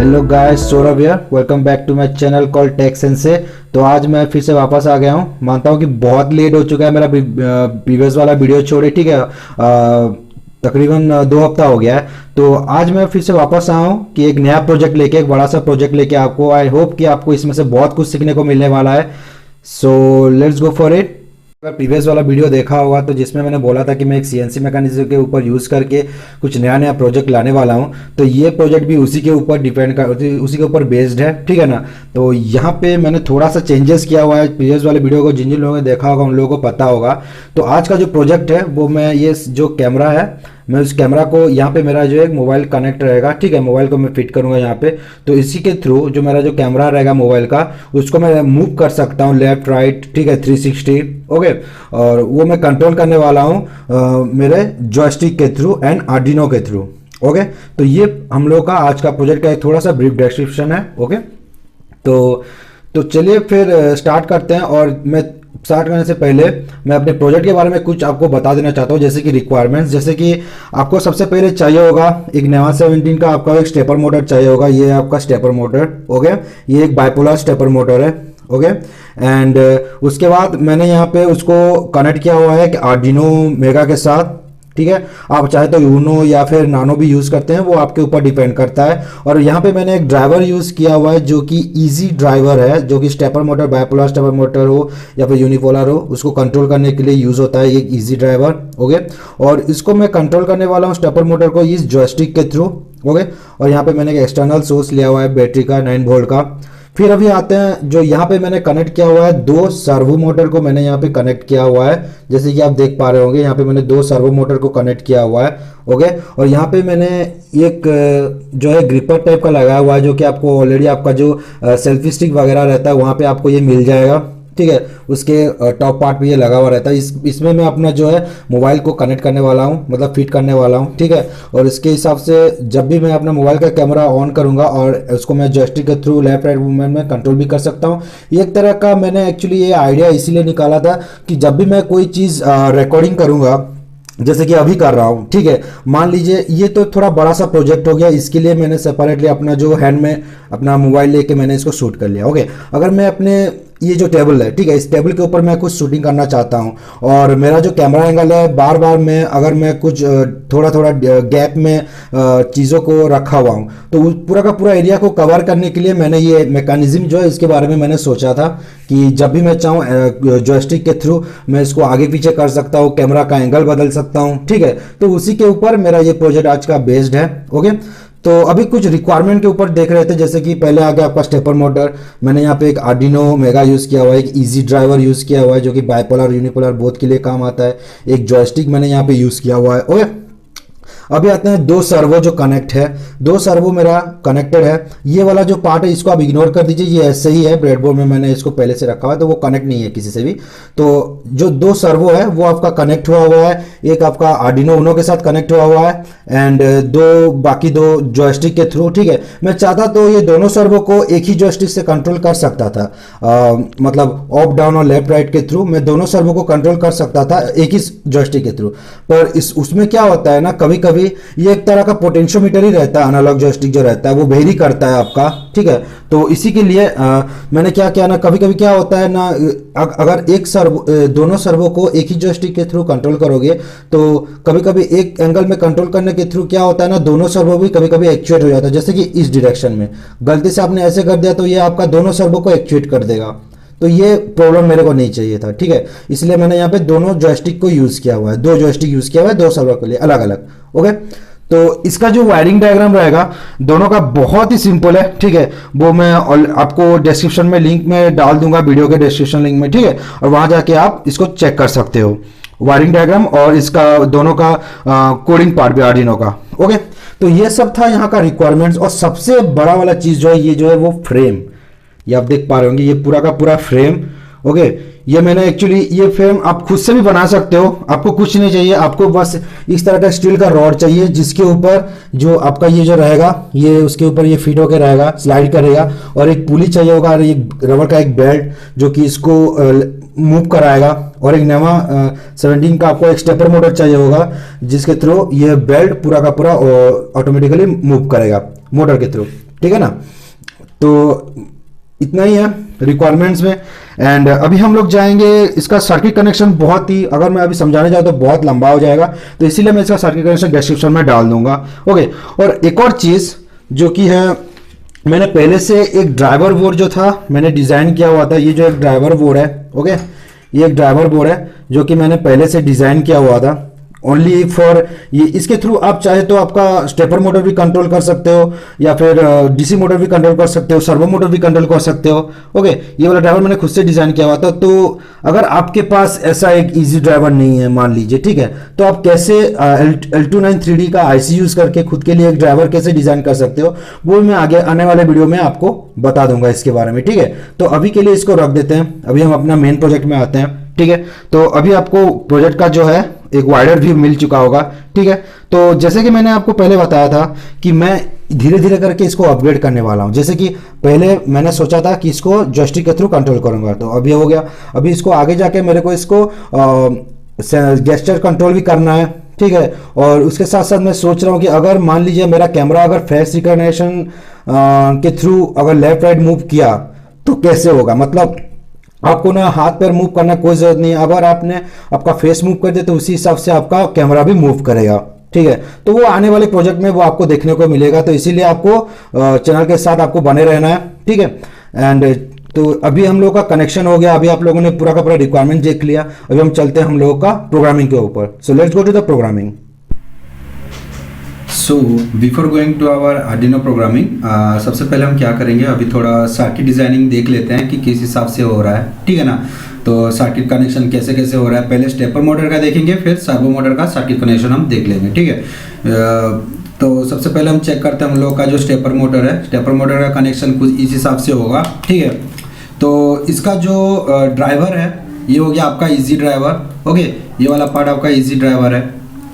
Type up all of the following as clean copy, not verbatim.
Hello guys, Saurabh here. Welcome back to my channel call Tech Sensei. तो आज मैं फिर से वापस आ गया हूँ। मानता हूँ कि बहुत लेट हो चुका है, मेरा प्रीवियस वाला वीडियो छोड़े, ठीक है। तकरीबन 2 हफ्ता हो गया है। तो आज मैं फिर से वापस आया हूँ कि एक नया प्रोजेक्ट लेके, एक बड़ा सा प्रोजेक्ट लेके आपको। आई होप कि आपको इसमें से बहुत कुछ सीखने को मिलने वाला है। सो लेट्स गो फॉर इट। अगर प्रीवियस वाला वीडियो देखा होगा तो जिसमें मैंने बोला था कि मैं एक सीएनसी मैकेनिज्म के ऊपर यूज़ करके कुछ नया नया प्रोजेक्ट लाने वाला हूं, तो ये प्रोजेक्ट भी उसी के ऊपर डिपेंड कर, उसी के ऊपर बेस्ड है, ठीक है ना। तो यहाँ पे मैंने थोड़ा सा चेंजेस किया हुआ है। प्रीवियस वाले वीडियो को जिन जिन लोगों ने देखा होगा उन लोगों को पता होगा। तो आज का जो प्रोजेक्ट है वो मैं ये जो कैमरा है, मैं उस कैमरा को यहाँ पे मेरा जो है मोबाइल कनेक्ट रहेगा, ठीक है। मोबाइल को मैं फिट करूँगा यहाँ पे। तो इसी के थ्रू जो मेरा जो कैमरा रहेगा मोबाइल का, उसको मैं मूव कर सकता हूँ लेफ्ट राइट, ठीक है, 360, ओके। और वो मैं कंट्रोल करने वाला हूँ मेरे जॉयस्टिक के थ्रू एंड आर्डिनो के थ्रू, ओके। तो ये हम लोग का आज का प्रोजेक्ट का एक थोड़ा सा ब्रीफ डिस्क्रिप्शन है, ओके। तो चलिए फिर स्टार्ट करते हैं। और मैं स्टार्ट करने से पहले मैं अपने प्रोजेक्ट के बारे में कुछ आपको बता देना चाहता हूँ, जैसे कि रिक्वायरमेंट्स। जैसे कि आपको सबसे पहले चाहिए होगा एक नेवा 17 का आपका एक स्टेपर मोटर चाहिए होगा। ये आपका स्टेपर मोटर, ओके। ये एक बाइपोलर स्टेपर मोटर है, ओके। एंड उसके बाद मैंने यहाँ पे उसको कनेक्ट किया हुआ है कि आर्डिनो मेगा के साथ, ठीक है। आप चाहे तो यूनो या फिर नानो भी यूज़ करते हैं, वो आपके ऊपर डिपेंड करता है। और यहाँ पे मैंने एक ड्राइवर यूज़ किया हुआ है जो कि इजी ड्राइवर है, जो कि stepper motor, bipolar stepper motor हो या फिर यूनिपोलर हो, उसको कंट्रोल करने के लिए यूज़ होता है एक इजी ड्राइवर, ओके। और इसको मैं कंट्रोल करने वाला हूँ स्टेपर मोटर को इस जॉयस्टिक के थ्रू, ओके। और यहाँ पे मैंने एक एक्सटर्नल सोर्स लिया हुआ है बैटरी का 9 वोल्ट का। फिर अभी आते हैं जो यहाँ पे मैंने कनेक्ट किया हुआ है, 2 सर्वो मोटर को मैंने यहाँ पे कनेक्ट किया हुआ है। जैसे कि आप देख पा रहे होंगे, यहाँ पे मैंने 2 सर्वो मोटर को कनेक्ट किया हुआ है, ओके। और यहाँ पे मैंने एक जो है ग्रिपर टाइप का लगाया हुआ है, जो कि आपको ऑलरेडी आपका जो सेल्फी स्टिक वगैरह रहता है वहाँ पे आपको ये मिल जाएगा, ठीक है। उसके टॉप पार्ट पे ये लगा हुआ रहता है। इसमें मैं अपना जो है मोबाइल को कनेक्ट करने वाला हूँ, मतलब फिट करने वाला हूँ, ठीक है। और इसके हिसाब से जब भी मैं अपना मोबाइल का कैमरा ऑन करूँगा और उसको मैं जॉयस्टिक के थ्रू लेफ्ट राइट मूवमेंट में कंट्रोल भी कर सकता हूँ। ये एक तरह का मैंने एक्चुअली ये आइडिया इसीलिए निकाला था कि जब भी मैं कोई चीज़ रिकॉर्डिंग करूँगा, जैसे कि अभी कर रहा हूँ, ठीक है। मान लीजिए ये तो थोड़ा बड़ा सा प्रोजेक्ट हो गया, इसके लिए मैंने सेपरेटली अपना जो हैंड में अपना मोबाइल लेके मैंने इसको शूट कर लिया, ओके। अगर मैं अपने ये जो टेबल है, ठीक है, इस टेबल के ऊपर मैं कुछ शूटिंग करना चाहता हूँ और मेरा जो कैमरा एंगल है बार बार मैं अगर मैं कुछ थोड़ा थोड़ा गैप में चीज़ों को रखा हुआ हूँ, तो पूरा का पूरा एरिया को कवर करने के लिए मैंने ये मैकेनिज्म जो है इसके बारे में मैंने सोचा था कि जब भी मैं चाहूँ जॉयस्टिक के थ्रू मैं इसको आगे पीछे कर सकता हूँ, कैमरा का एंगल बदल सकता हूँ, ठीक है। तो उसी के ऊपर मेरा ये प्रोजेक्ट आज का बेस्ड है, ओके। तो अभी कुछ रिक्वायरमेंट के ऊपर देख रहे थे। जैसे कि पहले आ गया आपका स्टेपर मोटर। मैंने यहाँ पे एक आर्डिनो मेगा यूज़ किया हुआ है, एक इजी ड्राइवर यूज़ किया हुआ है जो कि बाइपोलर यूनिपोलर बोथ के लिए काम आता है। एक जॉयस्टिक मैंने यहाँ पे यूज़ किया हुआ है, ओके। अभी आते हैं 2 सर्वो जो कनेक्ट है। 2 सर्वो मेरा कनेक्टेड है। ये वाला जो पार्ट है इसको आप इग्नोर कर दीजिए, ये ऐसे ही है, ब्रेडबोर्ड में मैंने इसको पहले से रखा हुआ है, तो वो कनेक्ट नहीं है किसी से भी। तो जो 2 सर्वो है वो आपका कनेक्ट हुआ हुआ है। एक आपका आर्डिनो उनो के साथ कनेक्ट हुआ हुआ है एंड बाकी 2 जॉयस्टिक के थ्रू, ठीक है। मैं चाहता तो ये दोनों सर्वो को एक ही जॉयस्टिक से कंट्रोल कर सकता था, मतलब अप डाउन और लेफ्ट राइट के थ्रू मैं दोनों सर्वो को कंट्रोल कर सकता था एक ही जॉयस्टिक के थ्रू। पर उसमें क्या होता है ना, कभी कभी ये एक तरह का पोटेंशियोमीटर ही रहता है, एनालॉग जॉयस्टिक जो रहता है वो वेरी करता है आपका, ठीक है। तो इसी के लिए मैंने क्या किया ना, कभी कभी क्या होता है ना, अगर एक सर्वो दोनों सर्वो को एक ही जॉयस्टिक के थ्रू कंट्रोल करोगे तो कभी कभी एक एंगल में कंट्रोल करने के थ्रू क्या होता है ना, दोनों सर्वो भी कभी कभी एक्चुएट हो जाता है। जैसे कि इस डायरेक्शन में गलती से आपने ऐसे कर दिया तो ये आपका दोनों सर्वो को एक्चुएट कर देगा। तो ये प्रॉब्लम मेरे को नहीं चाहिए था, ठीक है। इसलिए मैंने यहाँ पे दोनों जॉयस्टिक को यूज़ किया हुआ है, 2 जॉयस्टिक यूज़ किया हुआ है 2 सर्वर के लिए अलग अलग, ओके। तो इसका जो वायरिंग डायग्राम रहेगा दोनों का बहुत ही सिंपल है, ठीक है। वो मैं आपको डिस्क्रिप्शन में लिंक में डाल दूंगा, वीडियो के डिस्क्रिप्शन लिंक में, ठीक है। और वहां जाके आप इसको चेक कर सकते हो, वायरिंग डायग्राम और इसका दोनों का कोडिंग पार्ट भी आर्डिनो का, ओके। तो ये सब था यहाँ का रिक्वायरमेंट्स। और सबसे बड़ा वाला चीज़ जो है ये जो है वो फ्रेम, ये आप देख पा रहे होंगे, ये पूरा का पूरा फ्रेम, ओके। ये मैंने एक्चुअली ये फ्रेम आप खुद से भी बना सकते हो, आपको कुछ नहीं चाहिए, आपको बस इस तरह का स्टील का रॉड चाहिए जिसके ऊपर जो आपका ये जो रहेगा ये उसके ऊपर ये फिट होकर रहेगा, स्लाइड करेगा। और एक पुली चाहिए होगा और एक रबर का एक बेल्ट जो कि इसको मूव कराएगा। और एक नेवा 17 का आपको एक स्टेपर मोटर चाहिए होगा जिसके थ्रू ये बेल्ट पूरा का पूरा ऑटोमेटिकली मूव करेगा मोटर के थ्रू, ठीक है ना। तो इतना ही है रिक्वायरमेंट्स में। एंड अभी हम लोग जाएंगे, इसका सर्किट कनेक्शन बहुत ही, अगर मैं अभी समझाने जाऊँ तो बहुत लंबा हो जाएगा, तो इसीलिए मैं इसका सर्किट कनेक्शन डिस्क्रिप्शन में डाल दूंगा। ओके, और एक और चीज़ जो कि है, मैंने पहले से एक ड्राइवर बोर्ड जो था मैंने डिज़ाइन किया हुआ था। ये जो एक ड्राइवर बोर्ड है, ओके, ये एक ड्राइवर बोर्ड है जो कि मैंने पहले से डिज़ाइन किया हुआ था ओनली फॉर ये। इसके थ्रू आप चाहे तो आपका स्टेपर मोटर भी कंट्रोल कर सकते हो, या फिर डीसी मोटर भी कंट्रोल कर सकते हो, सर्वो मोटर भी कंट्रोल कर सकते हो। ओके, ये वाला ड्राइवर मैंने खुद से डिज़ाइन किया हुआ था। तो अगर आपके पास ऐसा एक इजी ड्राइवर नहीं है मान लीजिए, ठीक है, तो आप कैसे L293D का IC यूज़ करके खुद के लिए एक ड्राइवर कैसे डिज़ाइन कर सकते हो, वो मैं आगे आने वाले वीडियो में आपको बता दूंगा इसके बारे में, ठीक है। तो अभी के लिए इसको रख देते हैं, अभी हम अपना मेन प्रोजेक्ट में आते हैं, ठीक है। तो अभी आपको प्रोजेक्ट का जो है एक वाइडर भी मिल चुका होगा, ठीक है। तो जैसे कि मैंने आपको पहले बताया था कि मैं धीरे धीरे करके इसको अपग्रेड करने वाला हूं। जैसे कि पहले मैंने सोचा था कि इसको जॉयस्टिक के थ्रू कंट्रोल करूंगा, तो अभी हो गया। अभी इसको आगे जाके मेरे को इसको गेस्चर कंट्रोल भी करना है, ठीक है। और उसके साथ साथ मैं सोच रहा हूँ कि अगर मान लीजिए मेरा कैमरा अगर फेस रिकॉग्निशन के थ्रू अगर लेफ्ट राइट मूव किया तो कैसे होगा, मतलब आपको ना हाथ पैर मूव करना कोई जरूरत नहीं है। अगर आपने आपका फेस मूव कर दिया तो उसी हिसाब से आपका कैमरा भी मूव करेगा, ठीक है। तो वो आने वाले प्रोजेक्ट में वो आपको देखने को मिलेगा, तो इसीलिए आपको चैनल के साथ आपको बने रहना है, ठीक है। एंड तो अभी हम लोगों का कनेक्शन हो गया, अभी आप लोगों ने पूरा का पूरा रिक्वायरमेंट देख लिया। अभी हम चलते हैं हम लोगों का प्रोग्रामिंग के ऊपर। So let's go to the programming. So before going to our Arduino programming, सबसे पहले हम क्या करेंगे, अभी थोड़ा सर्किट डिजाइनिंग देख लेते हैं कि किस हिसाब से हो रहा है, ठीक है ना। तो सर्किट कनेक्शन कैसे कैसे हो रहा है, पहले स्टेपर मोटर का देखेंगे, फिर सर्वो मोटर का सर्किट कनेक्शन हम देख लेंगे, ठीक है। तो सबसे पहले हम चेक करते हैं हम लोग का जो स्टेपर मोटर है, स्टेपर मोटर का कनेक्शन कुछ इस हिसाब से होगा, ठीक है। तो इसका जो ड्राइवर है ये हो गया आपका इजी ड्राइवर, ओके, ये वाला पार्ट आपका इजी ड्राइवर है,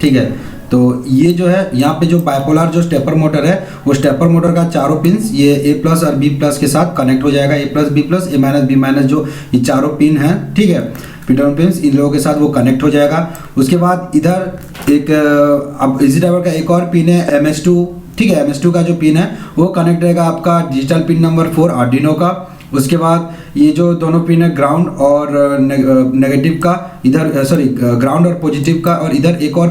ठीक है। तो ये जो है यहाँ पे जो बाइपोलर जो स्टेपर मोटर है, वो स्टेपर मोटर का चारों पिन्स ये A+ और B+ के साथ कनेक्ट हो जाएगा। A+, B+, A-, B- जो ये चारों पिन हैं, ठीक है, पिटन पिन्स, इन लोगों के साथ वो कनेक्ट हो जाएगा। उसके बाद इधर एक अब इजी ड्राइवर का एक और पिन है MS2, ठीक है। MS2 का जो पिन है वो कनेक्ट रहेगा आपका डिजिटल पिन नंबर 4 आर्डिनो का। उसके बाद ये जो दोनों पिन है ग्राउंड और नेगेटिव का, इधर सॉरी ग्राउंड और पॉजिटिव का, और इधर एक और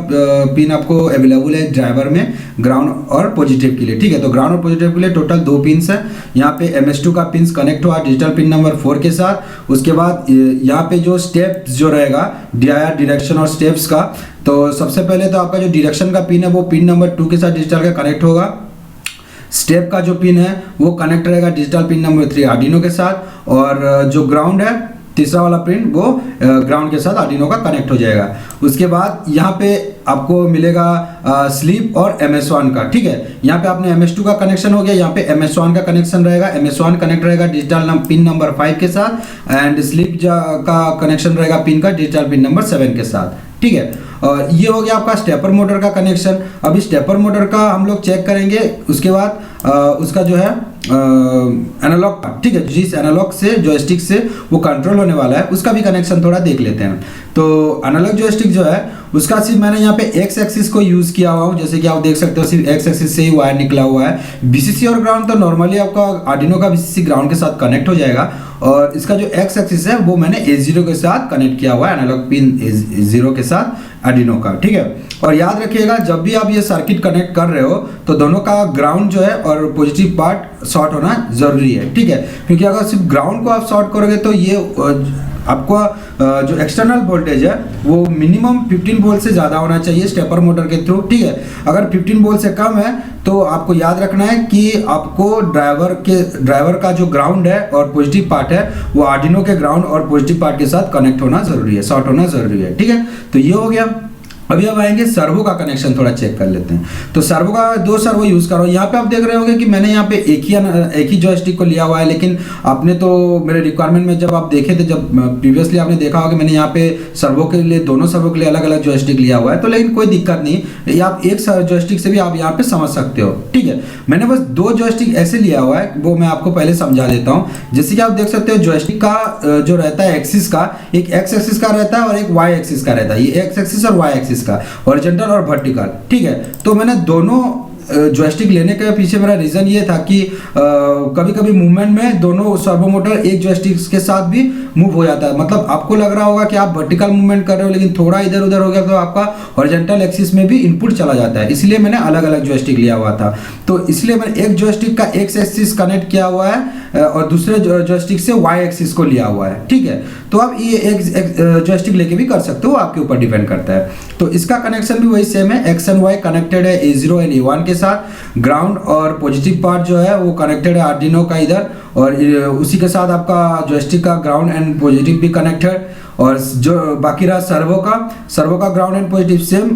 पिन आपको अवेलेबल है ड्राइवर में ग्राउंड और पॉजिटिव के लिए, ठीक है। तो ग्राउंड और पॉजिटिव के लिए टोटल 2 पिन्स है। यहाँ पे MS2 का पिन्स कनेक्ट हुआ डिजिटल पिन नंबर 4 के साथ। उसके बाद यहाँ पे जो स्टेप्स जो रहेगा DIR डायरेक्शन और स्टेप्स का, तो सबसे पहले तो आपका जो डायरेक्शन का पिन है वो पिन नंबर 2 के साथ डिजिटल का कनेक्ट होगा। स्टेप का जो पिन है वो कनेक्ट रहेगा डिजिटल पिन नंबर 3 आर्डिनो के साथ, और जो ग्राउंड है तीसरा वाला पिन वो ग्राउंड के साथ आर्डिनो का कनेक्ट हो जाएगा। उसके बाद यहाँ पे आपको मिलेगा स्लीप और MS1 का, ठीक है। यहाँ पे आपने MS2 का कनेक्शन हो गया, यहाँ पे MS1 का कनेक्शन रहेगा। MS1 कनेक्ट रहेगा डिजिटल पिन नंबर 5 के साथ, एंड स्लीप का कनेक्शन रहेगा पिन का डिजिटल पिन नंबर 7 के साथ, ठीक है। और ये हो गया आपका स्टेपर मोटर का कनेक्शन। अभी स्टेपर मोटर का हम लोग चेक करेंगे, उसके बाद उसका जो है एनालॉग, ठीक है, जिस एनालॉग से जॉयस्टिक से वो कंट्रोल होने वाला है उसका भी कनेक्शन थोड़ा देख लेते हैं। तो एनालॉग जॉयस्टिक जो है उसका सिर्फ मैंने यहाँ पे एक्स एक्सिस को यूज किया हुआ हूँ, जैसे कि आप देख सकते हो सिर्फ एक्स एक्सिस से ही वायर निकला हुआ है। BCC और ग्राउंड तो नॉर्मली आपका आर्डिनो का BCC ग्राउंड के साथ कनेक्ट हो जाएगा, और इसका जो एक्स एक्सिस है वो मैंने A0 के साथ कनेक्ट किया हुआ है, एनालॉग पिन A0 के साथ आर्डिनो का, ठीक है। और याद रखिएगा जब भी आप ये सर्किट कनेक्ट कर रहे हो तो दोनों का ग्राउंड जो है और पॉजिटिव पार्ट शॉर्ट होना जरूरी है, ठीक है। क्योंकि अगर सिर्फ ग्राउंड को आप शॉर्ट करोगे तो ये आपका जो एक्सटर्नल वोल्टेज है वो मिनिमम 15 वोल्ट से ज़्यादा होना चाहिए स्टेपर मोटर के थ्रू, ठीक है। अगर 15 वोल्ट से कम है तो आपको याद रखना है कि आपको ड्राइवर का जो ग्राउंड है और पॉजिटिव पार्ट है वो आर्डिनो के ग्राउंड और पॉजिटिव पार्ट के साथ कनेक्ट होना जरूरी है, शॉर्ट होना जरूरी है, ठीक है। तो ये हो गया। अभी अब आएंगे सर्वो का कनेक्शन थोड़ा चेक कर लेते हैं। तो सर्वो का 2 सर्वो यूज कर रहा हूँ। यहाँ पे आप देख रहे होंगे कि मैंने यहाँ पे एक ही जॉयस्टिक को लिया हुआ है, लेकिन आपने तो मेरे रिक्वायरमेंट में जब आप देखे थे, जब प्रीवियसली आपने देखा होगा मैंने यहाँ पे सर्वो के लिए दोनों सर्वो के लिए अलग अलग जॉयस्टिक लिया हुआ है। तो लेकिन कोई दिक्कत नहीं, आप एक जॉयस्टिक से भी आप यहाँ पे समझ सकते हो, ठीक है। मैंने बस 2 जॉयस्टिक ऐसे लिया हुआ है, वो मैं आपको पहले समझा देता हूँ। जैसे कि आप देख सकते हो जॉयस्टिक का जो रहता है एक्सिस का, एक एक्स एक्सिस का रहता है और एक वाई एक्सिस का रहता है। ये एक्स एक्सिस और वाई एक्सिस का हॉरिजॉन्टल और वर्टिकल, ठीक है। तो मैंने दोनों जॉयस्टिक लेने के पीछे मेरा रीज़न ये था कि कभी कभी मूवमेंट में दोनों सर्वो मोटर एक जॉयस्टिक के साथ भी मूव हो जाता है। मतलब आपको लग रहा होगा कि आप वर्टिकल मूवमेंट कर रहे हो, लेकिन थोड़ा इधर उधर हो गया तो आपका हॉरिजॉन्टल एक्सिस में भी इनपुट चला जाता है। इसलिए मैंने अलग अलग जॉयस्टिक लिया हुआ था। तो इसलिए मैंने एक जॉयस्टिक का एक्स एक्सिस कनेक्ट किया हुआ है और दूसरे जॉयस्टिक से वाई एक्सिस को लिया हुआ है, ठीक है। तो आप ये एक जॉयस्टिक लेके भी कर सकते हो, आपके ऊपर डिपेंड करता है। तो इसका कनेक्शन भी वही सेम है, एक्स एंड वाई कनेक्टेड है A0 एंड A1 के साथ। ग्राउंड और पॉजिटिव पार्ट जो है वो कनेक्टेड है आर्डिनो का इधर, और उसी के साथ आपका जॉयस्टिक का ग्राउंड एंड पॉजिटिव भी कनेक्टेड। और जो बाकी रहा सर्वो का ground and positive same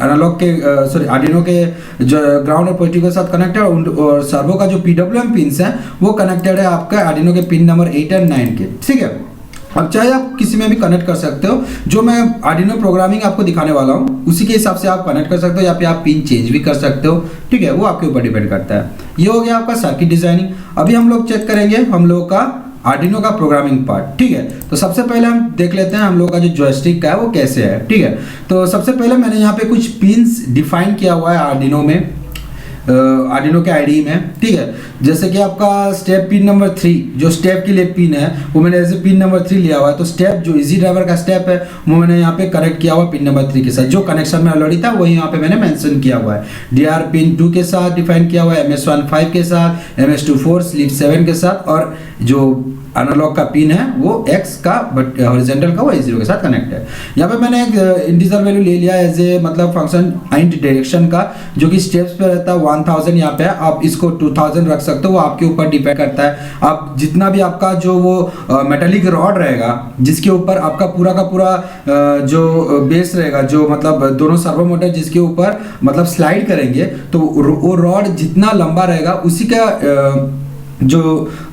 analog के सॉरी आर्डिनो के जो ग्राउंड और पॉजिटिव के साथ कनेक्टेड, और सर्वो का जो PWM पिन्स हैं वो कनेक्टेड है आपका आर्डिनो के पिन नंबर 8 एंड 9 के, ठीक है। अब चाहे आप किसी में भी कनेक्ट कर सकते हो, जो मैं आर्डिनो प्रोग्रामिंग आपको दिखाने वाला हूँ उसी के हिसाब से आप कनेक्ट कर सकते हो, या फिर आप पिन चेंज भी कर सकते हो, ठीक है। वो आपके ऊपर डिपेंड करता है। ये हो गया आपका सर्किट डिजाइनिंग। अभी हम लोग चेक करेंगे हम लोग का आर्डिनो का प्रोग्रामिंग पार्ट, ठीक है। तो सबसे पहले हम देख लेते हैं हम लोग का जो जॉयस्टिक का है वो कैसे है, ठीक है। तो सबसे पहले मैंने यहाँ पे कुछ पिन्स डिफाइन किया हुआ है आर्डिनो में, आर्डिनो के आईडी में, ठीक है। जैसे कि आपका स्टेप पिन नंबर 3 जो स्टेप के लिए पिन है वो मैंने ऐसे पिन नंबर 3 लिया हुआ है। तो स्टेप जो इजी ड्राइवर का स्टेप है वो मैंने यहाँ पे कनेक्ट किया हुआ पिन नंबर 3 के साथ, जो कनेक्शन में ऑलरेडी था वही यहाँ पे मैंने मेंशन किया हुआ है। DR पिन 2 के साथ डिफाइन किया हुआ है, MS1 5 के साथ, MS2 4, स्लीप 7 के साथ, और जो एनालॉग का पिन है वो X का, बट हॉरिजॉन्टल का वो A0 के साथ कनेक्ट है। यहाँ पे मैंने एक इंटीजर वैल्यू ले लिया एज ए मतलब फंक्शन इंट डायरेक्शन का, जो कि स्टेप्स पे रहता है 1000 यहाँ पे। आप इसको 2000 रख सकते हो, वो आपके ऊपर डिपेंड करता है। आप जितना भी आपका जो वो मेटेलिक रॉड रहेगा जिसके ऊपर आपका पूरा का पूरा जो बेस रहेगा, जो मतलब दोनों सर्वो मोटर जिसके ऊपर मतलब स्लाइड करेंगे, तो वो रॉड जितना लंबा रहेगा उसी का जो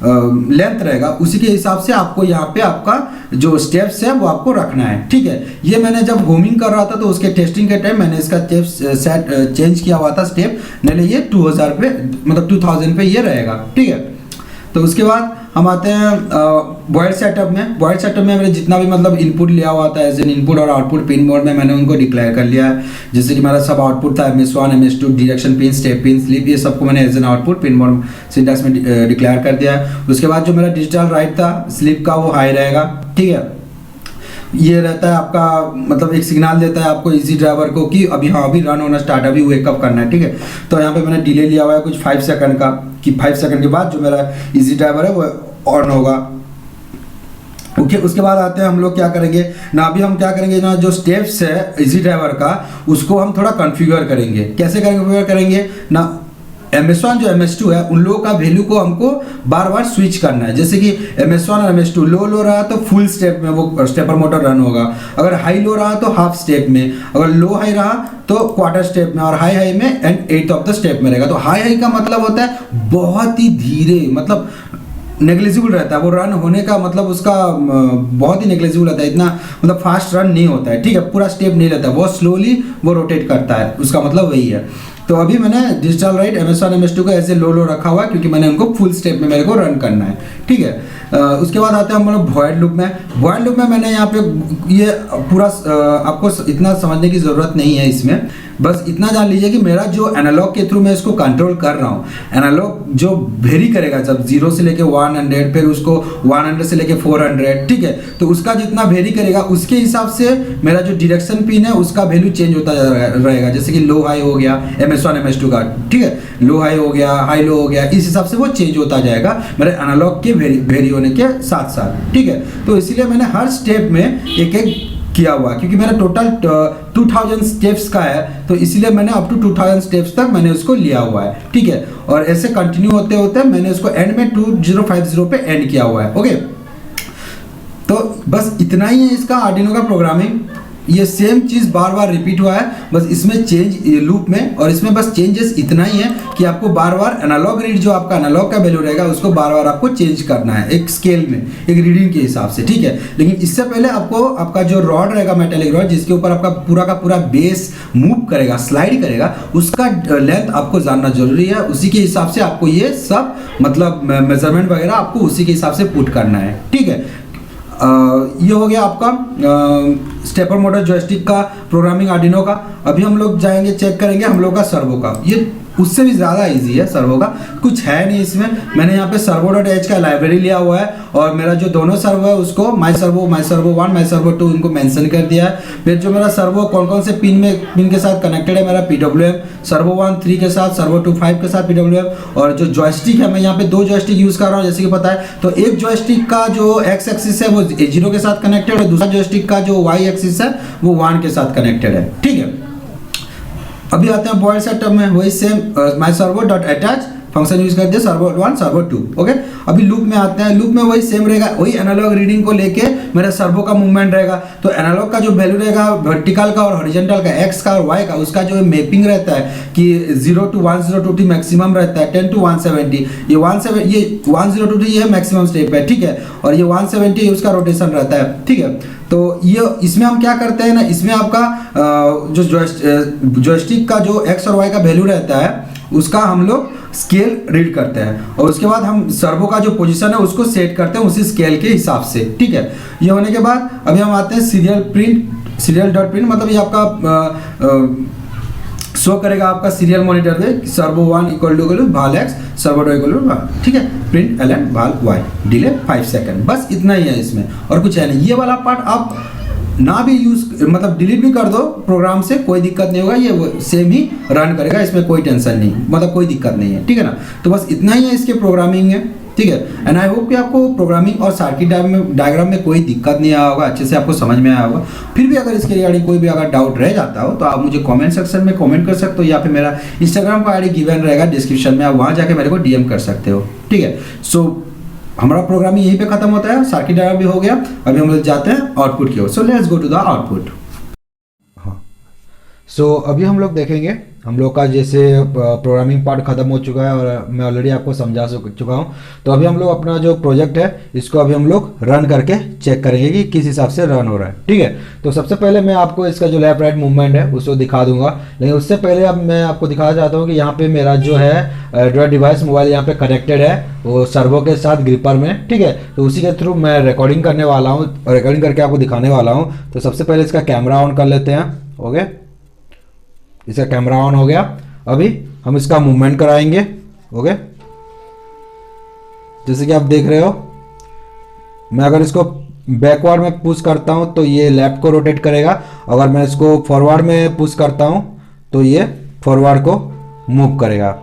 लेंथ रहेगा उसी के हिसाब से आपको यहाँ पे आपका जो स्टेप्स है वो आपको रखना है, ठीक है। ये मैंने जब होमिंग कर रहा था तो उसके टेस्टिंग के टाइम मैंने इसका सेट चेंज किया हुआ था स्टेप, नहीं ये 2000 पे मतलब 2000 पे ये रहेगा, ठीक है। तो उसके बाद हम आते हैं बॉयड सेटअप में। बॉयड सेटअप में मैंने जितना भी मतलब इनपुट लिया हुआ था एज एन इनपुट और आउटपुट पिन मोड में मैंने उनको डिक्लेयर कर लिया है। जैसे कि मेरा सब आउटपुट था MS1, MS2, direction pin, step pin, sleep, ये सबको मैंने as an output pin mode syntax में डिक्लेयर कर दिया है। उसके बाद जो मेरा डिजिटल राइट था स्लीप का वो हाई रहेगा, ठीक है। ये रहता है आपका मतलब एक सिग्नल देता है आपको इजी ड्राइवर को कि अभी हाँ अभी रन होना स्टार्ट, अभी वेकअप करना है, ठीक है। तो यहाँ पे मैंने डिले लिया हुआ है कुछ 5 सेकंड का, कि 5 सेकंड के बाद जो मेरा इजी ड्राइवर है वो ऑन होगा। ओके, उसके बाद आते हैं हम लोग क्या करेंगे ना, अभी हम क्या करेंगे ना, जो स्टेप्स है इजी ड्राइवर का उसको हम थोड़ा कॉन्फ़िगर करेंगे। कैसे कॉन्फ़िगर करेंगे ना, MS1 जो MS2 है उन लोगों का वैल्यू को हमको बार बार स्विच करना है। जैसे कि MS1 और MS2 लो रहा तो फुल स्टेप में वो स्टेपर मोटर रन होगा, अगर हाई लो रहा तो हाफ स्टेप में, अगर लो हाई रहा तो क्वार्टर स्टेप में, और हाई हाई में and 8th of the step में रहेगा। तो हाई हाई का मतलब होता है बहुत ही धीरे, मतलब नेग्लिजिबल रहता है वो रन होने का, मतलब उसका बहुत ही नेग्लिजिबल रहता है, इतना मतलब फास्ट रन नहीं होता है, ठीक है। पूरा स्टेप नहीं रहता, बहुत स्लोली वो रोटेट करता है, उसका मतलब वही है। तो अभी मैंने डिजिटल राइट MS1 MS2 का ऐसे लो रखा हुआ है क्योंकि मैंने उनको फुल स्टेप में मेरे को रन करना है, ठीक है। उसके बाद आते हैं हम लोग वॉइड लूप में। वॉइड लूप में मैंने यहाँ पे ये पूरा आपको इतना समझने की ज़रूरत नहीं है इसमें, बस इतना जान लीजिए कि मेरा जो एनालॉग के थ्रू मैं इसको कंट्रोल कर रहा हूँ, एनालॉग जो वेरी करेगा जब 0 से लेके 100, फिर उसको 100 से लेके 400, ठीक है। तो उसका जितना वेरी करेगा उसके हिसाब से मेरा जो डायरेक्शन पिन है उसका वैल्यू चेंज होता रहेगा। जैसे कि लो हाई हो गया MS1 MS2 का, ठीक है, लो हाई हो गया, हाई लो हो गया, इस हिसाब से वो चेंज होता जाएगा मेरे एनालॉग के वेरी होने के साथ साथ, ठीक है। तो इसीलिए मैंने हर स्टेप में एक एक किया हुआ, क्योंकि मेरा टोटल 2000 स्टेप्स का है, तो इसीलिए मैंने अप टू 2000 स्टेप्स तक मैंने उसको लिया हुआ है, ठीक है। और ऐसे कंटिन्यू होते होते मैंने उसको एंड में 2050 पे एंड किया हुआ है, ओके। तो बस इतना ही है इसका आर्डिनो का प्रोग्रामिंग। ये सेम चीज़ बार बार रिपीट हुआ है, बस इसमें चेंज ये लूप में, और इसमें बस चेंजेस इतना ही है कि आपको बार बार एनालॉग रीड जो आपका एनालॉग का वैल्यू रहेगा उसको बार बार आपको चेंज करना है एक स्केल में, एक रीडिंग के हिसाब से, ठीक है। लेकिन इससे पहले आपको आपका जो रॉड रहेगा मेटेलिक रॉड जिसके ऊपर आपका का पूरा बेस मूव करेगा, स्लाइड करेगा, उसका लेंथ आपको जानना जरूरी है। उसी के हिसाब से आपको ये सब मतलब मेजरमेंट वगैरह आपको उसी के हिसाब से पुट करना है, ठीक है। ये हो गया आपका स्टेपर मोटर जॉयस्टिक का प्रोग्रामिंग आर्डिनो का। अभी हम लोग जाएंगे चेक करेंगे हम लोग का सर्वो का। ये उससे भी ज़्यादा इजी है सर्वो का, कुछ है नहीं इसमें। मैंने यहाँ पे servo.h का लाइब्रेरी लिया हुआ है और मेरा जो दोनों सर्वो है उसको माई सर्वो 1, माई सर्वो 2 इनको मेंशन कर दिया है। फिर जो मेरा सर्वो कौन कौन से पिन के साथ कनेक्टेड है, मेरा PWM सर्वो 1 3 के साथ, सर्वो 2 5 के साथ PWM। और जो जॉयस्टिक है, मैं यहाँ पे 2 जॉयस्टिक यूज़ कर रहा हूँ जैसे कि पता है। तो एक जॉयस्टिक का जो एक्स एक्सिस है वो 0 के साथ कनेक्टेड है, दूसरा जॉयस्टिक का जो वाई एक्सिस है वो 1 के साथ कनेक्टेड है, ठीक है। अभी आते हैं बॉयड सेटअप में, वही सेम माई servo dot attach function use कर दिया, सर्वो 1 सर्वो 2, ओके। अभी लूप में आते हैं, लूप में वही सेम रहेगा, वही एनालॉग रीडिंग को लेके मेरा सर्वो का मूवमेंट रहेगा। तो एनालॉग का जो वैल्यू रहेगा वर्टिकल का और हॉरिजॉन्टल का, एक्स का और वाई का, उसका जो मैपिंग रहता है कि 0 to 102T मैक्सिमम रहता है, 10 to 170, ये 102T ये मैक्सिमम स्टेप है, ठीक है। और ये 170 उसका रोटेशन रहता है, ठीक है। तो ये इसमें हम क्या करते हैं ना, इसमें आपका जो जॉयस्टिक का जो एक्स और वाई का वैल्यू रहता है उसका हम लोग स्केल रीड करते हैं और उसके बाद हम सर्वो का जो पोजीशन है उसको सेट करते हैं उसी स्केल के हिसाब से, ठीक है। ये होने के बाद अभी हम आते हैं सीरियल डॉट प्रिंट, मतलब ये आपका शो करेगा आपका सीरियल मॉनिटर में सर्वो 1 इक्वल टू भाल एक्स, सर्वो 2 इक्वल टू, ठीक है। प्रिंट एल एंड भाल वाई, डिले 5 सेकंड, बस इतना ही है इसमें और कुछ है नहीं। ये वाला पार्ट आप ना भी यूज मतलब डिलीट भी कर दो प्रोग्राम से, कोई दिक्कत नहीं होगा, ये सेम ही रन करेगा, इसमें कोई टेंशन नहीं, मतलब कोई दिक्कत नहीं है, ठीक है ना। तो बस इतना ही है इसके प्रोग्रामिंग है, ठीक है। एंड आई होप कि आपको प्रोग्रामिंग और सर्किट डायग्राम में कोई दिक्कत नहीं आया होगा, अच्छे से आपको समझ में आया होगा। फिर भी अगर इसके रिगार्डिंग कोई भी अगर डाउट रह जाता हो तो आप मुझे कमेंट सेक्शन में कमेंट कर सकते हो, या फिर मेरा इंस्टाग्राम का आईडी गिवन रहेगा डिस्क्रिप्शन में, आप वहाँ जाके मेरे को डीएम कर सकते हो, ठीक है। सो हमारा प्रोग्रामिंग यहीं पे खत्म होता है, सर्किट डायग्राम भी हो गया। अभी हम लोग जाते हैं आउटपुट की ओर। So let's go to the output. So अभी हम लोग देखेंगे, हम लोग का जैसे प्रोग्रामिंग पार्ट खत्म हो चुका है और मैं ऑलरेडी आपको समझा चुका हूँ। तो अभी हम लोग अपना जो प्रोजेक्ट है इसको अभी हम लोग रन करके चेक करेंगे कि किस हिसाब से रन हो रहा है, ठीक है। तो सबसे पहले मैं आपको इसका जो लेफ्ट राइट मूवमेंट है उसको दिखा दूंगा, लेकिन उससे पहले अब मैं आपको दिखाना चाहता हूँ कि यहाँ पे मेरा जो है एंड्रॉयड डिवाइस मोबाइल यहाँ पे कनेक्टेड है वो सर्वो के साथ ग्रिपर में, ठीक है। तो उसी के थ्रू मैं रिकॉर्डिंग करने वाला हूँ और रिकॉर्डिंग करके आपको दिखाने वाला हूँ। तो सबसे पहले इसका कैमरा ऑन कर लेते हैं, ओके। इसका कैमरा ऑन हो गया। अभी हम इसका मूवमेंट कराएंगे, ओके। जैसे कि आप देख रहे हो, मैं अगर इसको बैकवर्ड में पुश करता हूं तो ये लेफ्ट को रोटेट करेगा, अगर मैं इसको फॉरवर्ड में पुश करता हूं तो ये फॉरवर्ड को मूव करेगा,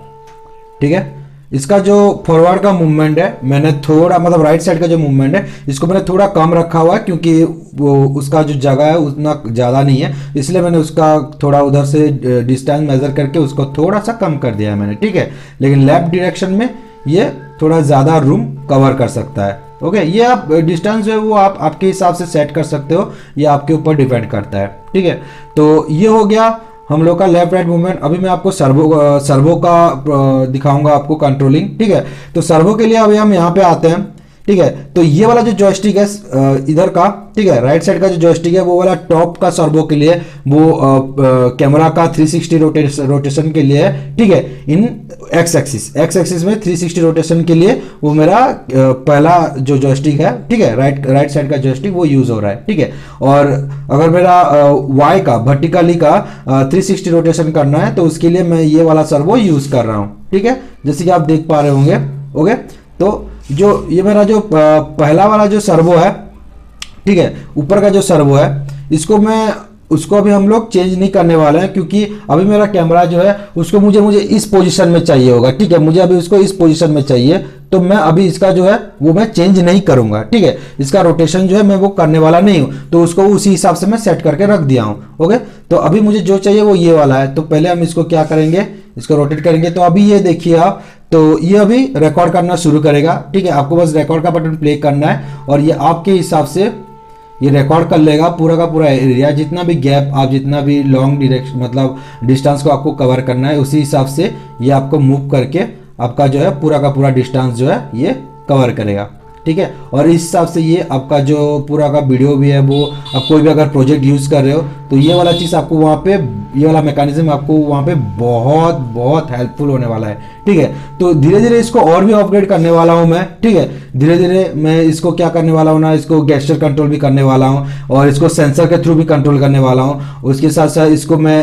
ठीक है। इसका जो फॉरवर्ड का मूवमेंट है मैंने थोड़ा मतलब राइट साइड का जो मूवमेंट है इसको मैंने थोड़ा कम रखा हुआ है, क्योंकि वो उसका जो जगह है उतना ज़्यादा नहीं है, इसलिए मैंने उसका थोड़ा उधर से डिस्टेंस मेजर करके उसको थोड़ा सा कम कर दिया है मैंने, ठीक है। लेकिन लेफ्ट डायरेक्शन में ये थोड़ा ज़्यादा रूम कवर कर सकता है, ओके। ये आप डिस्टेंस जो है वो आप आपके हिसाब से सेट कर सकते हो, ये आपके ऊपर डिपेंड करता है, ठीक है। तो ये हो गया हम लोग का लेफ्ट राइट मूवमेंट। अभी मैं आपको सर्वो का दिखाऊंगा आपको कंट्रोलिंग, ठीक है। तो सर्वो के लिए अभी हम यहाँ पे आते हैं, ठीक है। तो ये वाला जो जॉयस्टिक है इधर का, ठीक है, राइट साइड का जो जॉयस्टिक है वो वाला टॉप का सर्वो के लिए, वो कैमरा का 360 रोटेशन के लिए है, ठीक है। इन एक्स एक्सिस में 360 रोटेशन के लिए वो मेरा पहला जो जॉयस्टिक है, ठीक है, राइट साइड का जॉयस्टिक वो यूज हो रहा है, ठीक है। और अगर मेरा वाई का वर्टिकली का 360 रोटेशन करना है तो उसके लिए मैं ये वाला सर्वो यूज कर रहा हूँ, ठीक है, जैसे कि आप देख पा रहे होंगे, ओके। तो जो ये मेरा जो पहला वाला जो सर्वो है, ठीक है, ऊपर का जो सर्वो है उसको अभी हम लोग चेंज नहीं करने वाले हैं, क्योंकि अभी मेरा कैमरा जो है उसको मुझे इस पोजीशन में चाहिए होगा, ठीक है। मुझे अभी उसको इस पोजीशन में चाहिए, तो मैं अभी इसका जो है वो मैं चेंज नहीं करूंगा, ठीक है। इसका रोटेशन जो है मैं वो करने वाला नहीं हूं, तो उसको उसी हिसाब से मैं सेट करके रख दिया हूं, ओके। तो अभी मुझे जो चाहिए वो ये वाला है, तो पहले हम इसको क्या करेंगे, इसको रोटेट करेंगे। तो अभी ये देखिए आप, तो ये अभी रिकॉर्ड करना शुरू करेगा, ठीक है। आपको बस रिकॉर्ड का बटन प्ले करना है और ये आपके हिसाब से ये रिकॉर्ड कर लेगा पूरा का पूरा एरिया, जितना भी गैप आप जितना भी लॉन्ग डायरेक्शन मतलब डिस्टेंस को आपको कवर करना है उसी हिसाब से ये आपको मूव करके आपका जो है पूरा का पूरा डिस्टेंस जो है ये कवर करेगा, ठीक है। और इस हिसाब से ये आपका जो पूरा का वीडियो भी है वो आप कोई भी अगर प्रोजेक्ट यूज़ कर रहे हो तो ये वाला चीज़ आपको वहाँ पे, ये वाला मैकेनिज्म आपको वहाँ पे बहुत बहुत हेल्पफुल होने वाला है, ठीक है। तो धीरे धीरे इसको और भी अपग्रेड करने वाला हूँ मैं, ठीक है। धीरे धीरे मैं इसको क्या करने वाला हूँ ना, इसको गेस्चर कंट्रोल भी करने वाला हूँ और इसको सेंसर के थ्रू भी कंट्रोल करने वाला हूँ। उसके साथ साथ इसको मैं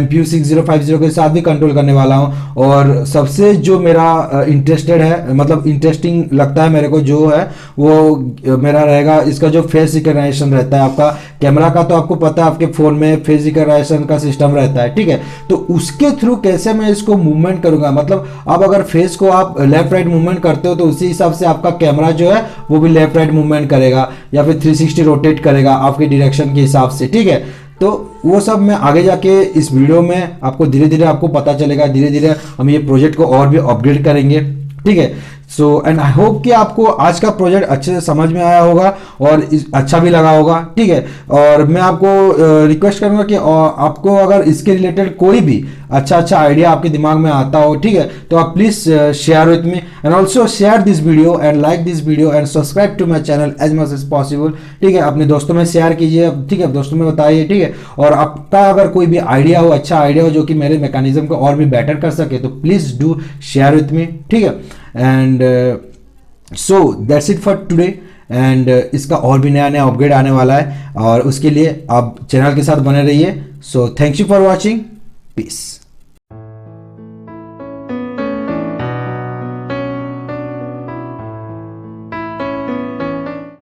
MPU 6050 के साथ भी कंट्रोल करने वाला हूँ। और सबसे जो मेरा इंटरेस्टेड है, मतलब इंटरेस्टिंग लगता है मेरे को जो है, वो मेरा रहेगा इसका जो फेस रिकग्निशन रहता है आपका कैमरा का। तो आपको पता है आपके फ़ोन में फेस रिकग्निशन का सिस्टम रहता है, ठीक है। तो उसके थ्रू कैसे मैं इसको मूवमेंट करूंगा, मतलब आप अगर फेस को आप लेफ्ट राइट मूवमेंट करते हो तो उसी हिसाब से आपका कैमरा जो है वो भी लेफ्ट राइट मूवमेंट करेगा या फिर 360 रोटेट करेगा आपके डायरेक्शन के हिसाब से, ठीक है। तो वो सब मैं आगे जाके इस वीडियो में आपको धीरे धीरे आपको पता चलेगा। धीरे धीरे हम ये प्रोजेक्ट को और भी अपग्रेड करेंगे, ठीक है। सो एंड आई होप कि आपको आज का प्रोजेक्ट अच्छे से समझ में आया होगा और अच्छा भी लगा होगा, ठीक है। और मैं आपको रिक्वेस्ट करूंगा कि आपको अगर इसके रिलेटेड कोई भी अच्छा आइडिया आपके दिमाग में आता हो, ठीक है, तो आप please share with me and also share this video and like this video and subscribe to my channel as much as possible, ठीक है। अपने दोस्तों में शेयर कीजिए, ठीक है, दोस्तों में बताइए, ठीक है। और आपका अगर कोई भी आइडिया हो, अच्छा आइडिया हो जो कि मेरे मैकेनिज्म को और भी बेटर कर सके, तो प्लीज डू शेयर विथ मी, ठीक है। And so that's it for today. And इसका और भी नया नया अपग्रेड आने वाला है और उसके लिए आप चैनल के साथ बने रहिए। So thank you for watching, piece.